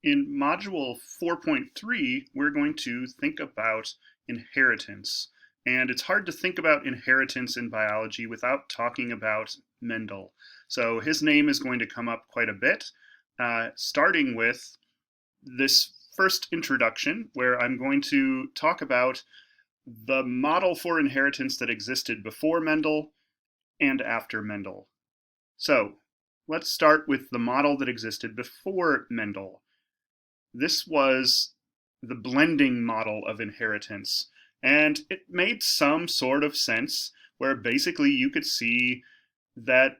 In Module 4.3, we're going to think about inheritance. And it's hard to think about inheritance in biology without talking about Mendel. So his name is going to come up quite a bit, starting with this first introduction, where I'm going to talk about the model for inheritance that existed before Mendel and after Mendel. So let's start with the model that existed before Mendel. This was the blending model of inheritance, and it made some sort of sense where basically you could see that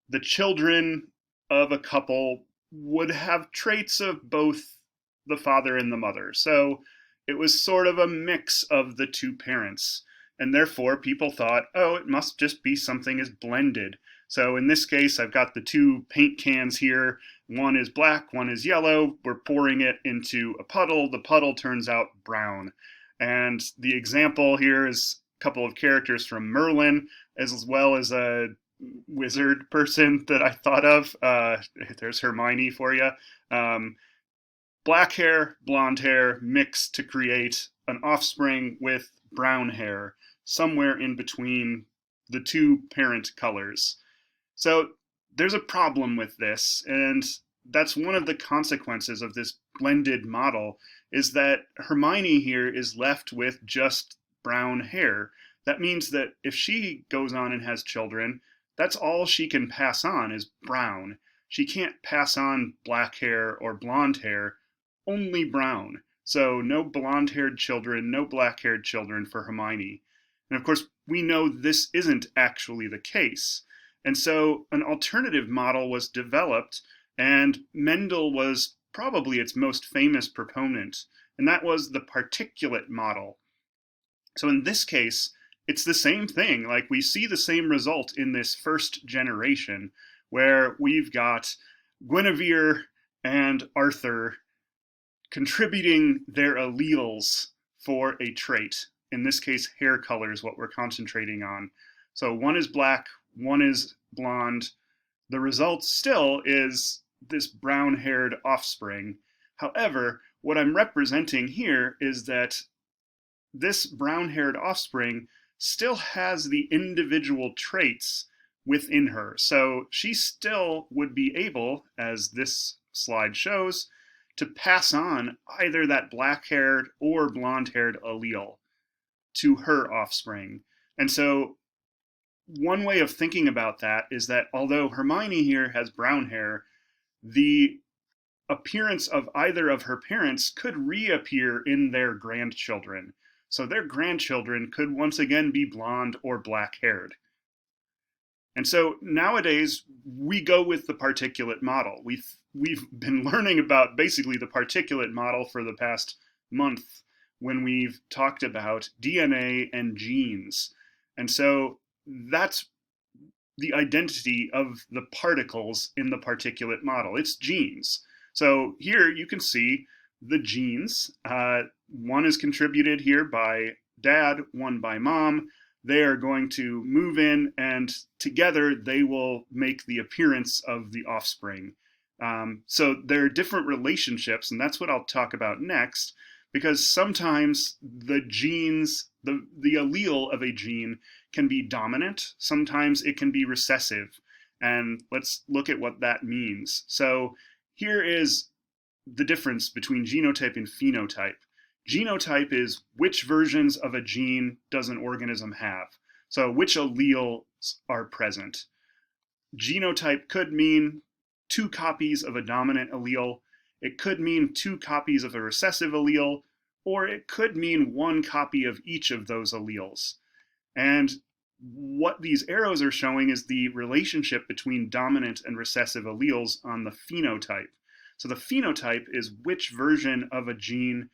the children of a couple would have traits of both the father and the mother. So it was sort of a mix of the two parents. And therefore, people thought, oh, it must just be something as blended. So in this case, I've got the two paint cans here. One is black, one is yellow. We're pouring it into a puddle. The puddle turns out brown. And the example here is a couple of characters from Merlin, as well as a wizard person that I thought of. There's Hermione for you. Um, Black hair, blonde hair mixed to create an offspring with brown hair, somewhere in between the two parent colors. So there's a problem with this, and that's one of the consequences of this blended model, is that Hermione here is left with just brown hair. That means that if she goes on and has children, that's all she can pass on is brown. She can't pass on black hair or blonde hair, only brown. So no blonde-haired children, no black-haired children for Hermione. And of course, we know this isn't actually the case. And so an alternative model was developed, and Mendel was probably its most famous proponent, and that was the particulate model. So in this case, it's the same thing. Like, we see the same result in this first generation, where we've got Guinevere and Arthur contributing their alleles for a trait. In this case, hair color is what we're concentrating on. So one is black, one is blonde. The result still is this brown-haired offspring. However, what I'm representing here is that this brown-haired offspring still has the individual traits within her. So she still would be able, as this slide shows, to pass on either that black-haired or blonde-haired allele to her offspring. And so one way of thinking about that is that although Hermione here has brown hair, the appearance of either of her parents could reappear in their grandchildren. So their grandchildren could once again be blonde or black-haired. And so nowadays we go with the particulate model. We've been learning about basically the particulate model for the past month when we've talked about DNA and genes. And so that's the identity of the particles in the particulate model. It's genes. So here you can see the genes. One is contributed here by dad, one by mom. They are going to move in, and together they will make the appearance of the offspring. So there are different relationships, and that's what I'll talk about next, because sometimes the genes, the allele of a gene can be dominant, sometimes it can be recessive, and let's look at what that means. So here is the difference between genotype and phenotype. Genotype is which versions of a gene does an organism have. So which alleles are present. Genotype could mean 2 copies of a dominant allele. It could mean 2 copies of a recessive allele, or it could mean 1 copy of each of those alleles. And what these arrows are showing is the relationship between dominant and recessive alleles on the phenotype. So the phenotype is which version of a gene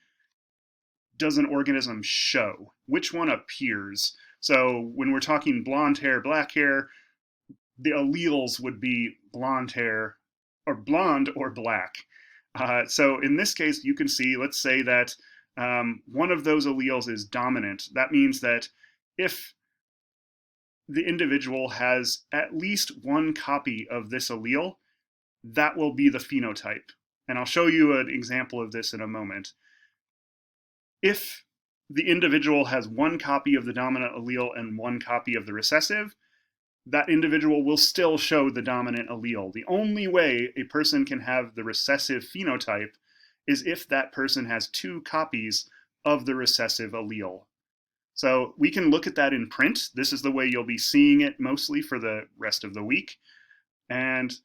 does an organism show? Which one appears? So when we're talking blonde hair, black hair, the alleles would be blonde hair, or blonde or black. So in this case, you can see, let's say that one of those alleles is dominant. That means that if the individual has at least 1 copy of this allele, that will be the phenotype. And I'll show you an example of this in a moment. If the individual has one copy of the dominant allele and one copy of the recessive, that individual will still show the dominant allele. The only way a person can have the recessive phenotype is if that person has two copies of the recessive allele. So we can look at that in print. This is the way you'll be seeing it mostly for the rest of the week. And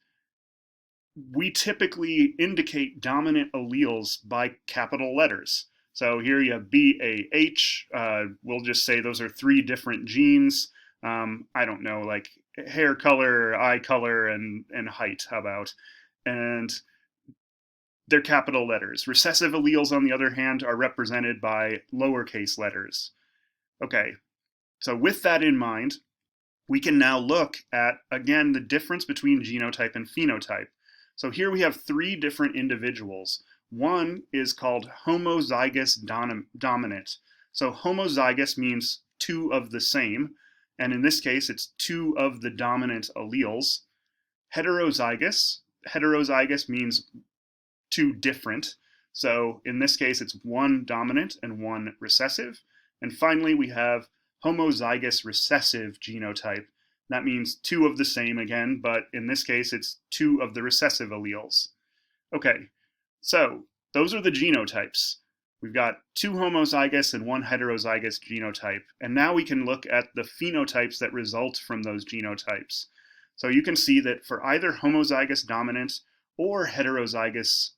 we typically indicate dominant alleles by capital letters. So here you have B, A, H. We'll just say those are three different genes. I don't know, like hair color, eye color, and height, how about? And they're capital letters. Recessive alleles, on the other hand, are represented by lowercase letters. Okay, so with that in mind, we can now look at, again, the difference between genotype and phenotype. So here we have three different individuals. One is called homozygous dominant. So homozygous means two of the same, and in this case it's two of the dominant alleles. Heterozygous means two different. So in this case it's one dominant and one recessive. And finally we have homozygous recessive genotype. That means two of the same again, but in this case it's two of the recessive alleles. Okay, so those are the genotypes. We've got two homozygous and one heterozygous genotype. And now we can look at the phenotypes that result from those genotypes. So you can see that for either homozygous dominant or heterozygous,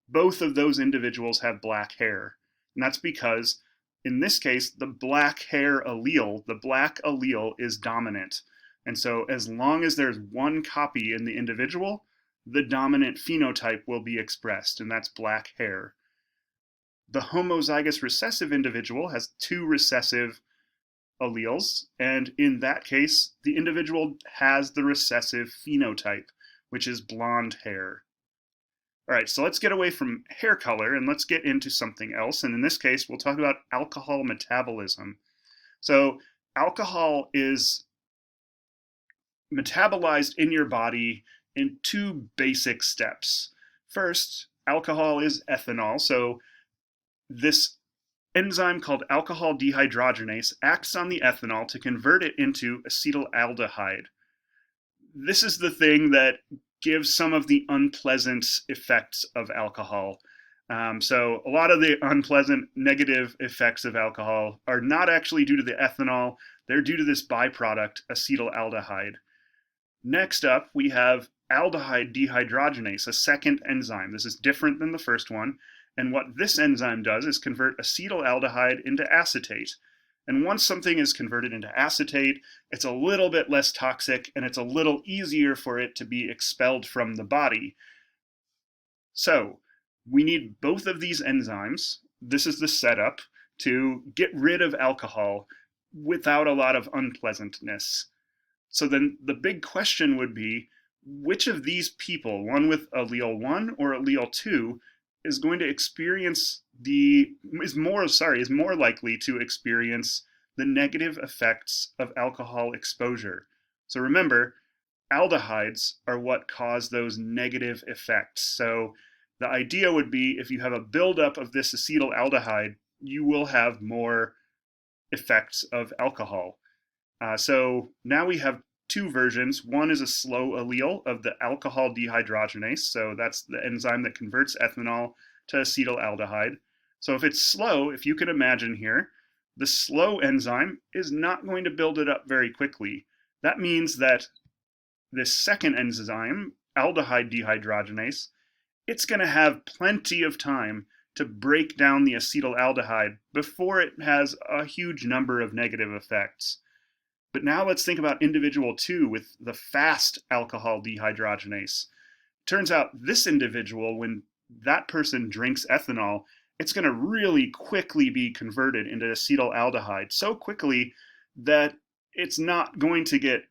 both of those individuals have black hair. And that's because, in this case, the black hair allele, the black allele is dominant. And so as long as there's one copy in the individual, the dominant phenotype will be expressed, and that's black hair. The homozygous recessive individual has two recessive alleles, and in that case, the individual has the recessive phenotype, which is blonde hair. All right, so let's get away from hair color and let's get into something else. And in this case, we'll talk about alcohol metabolism. So alcohol is metabolized in your body in two basic steps. First, alcohol is ethanol. So this enzyme called alcohol dehydrogenase acts on the ethanol to convert it into acetaldehyde. This is the thing that gives some of the unpleasant effects of alcohol. So a lot of the unpleasant negative effects of alcohol are not actually due to the ethanol, they're due to this byproduct, acetaldehyde. Next up, we have aldehyde dehydrogenase, a second enzyme. This is different than the first one, and what this enzyme does is convert acetaldehyde into acetate. And once something is converted into acetate, it's a little bit less toxic and it's a little easier for it to be expelled from the body. So we need both of these enzymes. This is the setup to get rid of alcohol without a lot of unpleasantness. So then the big question would be, which of these people, one with allele 1 or allele 2, is going to experience is more likely to experience the negative effects of alcohol exposure. So remember, aldehydes are what cause those negative effects. So the idea would be if you have a buildup of this acetaldehyde, you will have more effects of alcohol. So now we have two versions. One is a slow allele of the alcohol dehydrogenase, so that's the enzyme that converts ethanol to acetaldehyde. So if it's slow, if you can imagine here, the slow enzyme is not going to build it up very quickly. That means that this second enzyme, aldehyde dehydrogenase, it's going to have plenty of time to break down the acetaldehyde before it has a huge number of negative effects. But now let's think about individual 2 with the fast alcohol dehydrogenase. Turns out this individual, when that person drinks ethanol, it's going to really quickly be converted into acetaldehyde, so quickly that it's not going to get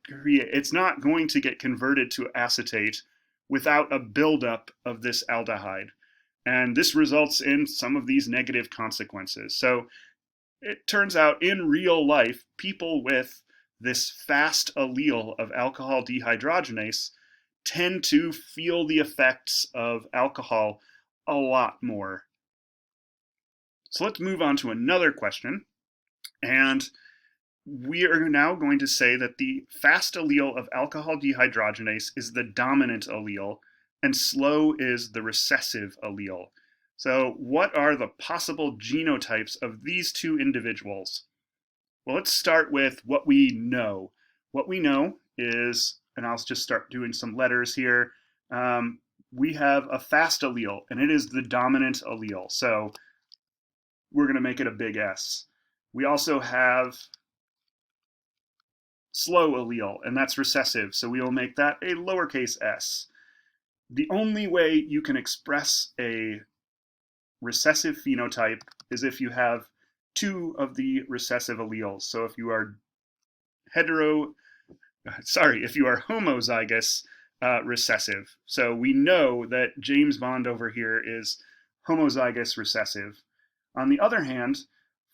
converted to acetate without a buildup of this aldehyde. And this results in some of these negative consequences. So it turns out in real life, people with this fast allele of alcohol dehydrogenase tend to feel the effects of alcohol a lot more. So let's move on to another question. And we are now going to say that the fast allele of alcohol dehydrogenase is the dominant allele, and slow is the recessive allele. So what are the possible genotypes of these two individuals? Well, let's start with what we know. What we know is, and I'll just start doing some letters here, we have a fast allele, and it is the dominant allele. So we're going to make it a big S. We also have slow allele, and that's recessive, so we will make that a lowercase s. The only way you can express a recessive phenotype is if you have two of the recessive alleles. So if you are if you are homozygous recessive. So we know that James Bond over here is homozygous recessive. On the other hand,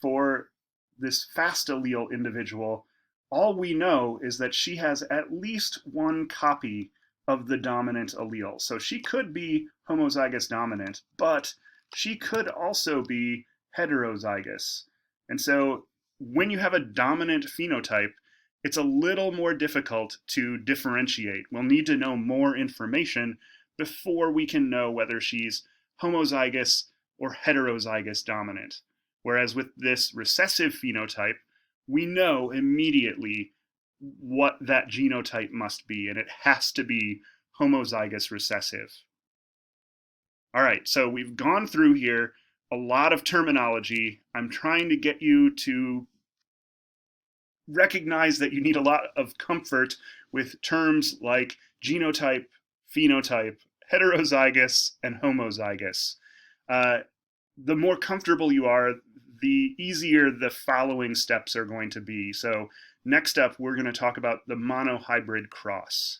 for this fast allele individual, all we know is that she has at least one copy of the dominant allele. So she could be homozygous dominant, but she could also be heterozygous. And so when you have a dominant phenotype, it's a little more difficult to differentiate. We'll need to know more information before we can know whether she's homozygous or heterozygous dominant. Whereas with this recessive phenotype, we know immediately what that genotype must be, and it has to be homozygous recessive. All right, so we've gone through here a lot of terminology. I'm trying to get you to recognize that you need a lot of comfort with terms like genotype, phenotype, heterozygous, and homozygous. The more comfortable you are, the easier the following steps are going to be. So next up, we're going to talk about the monohybrid cross.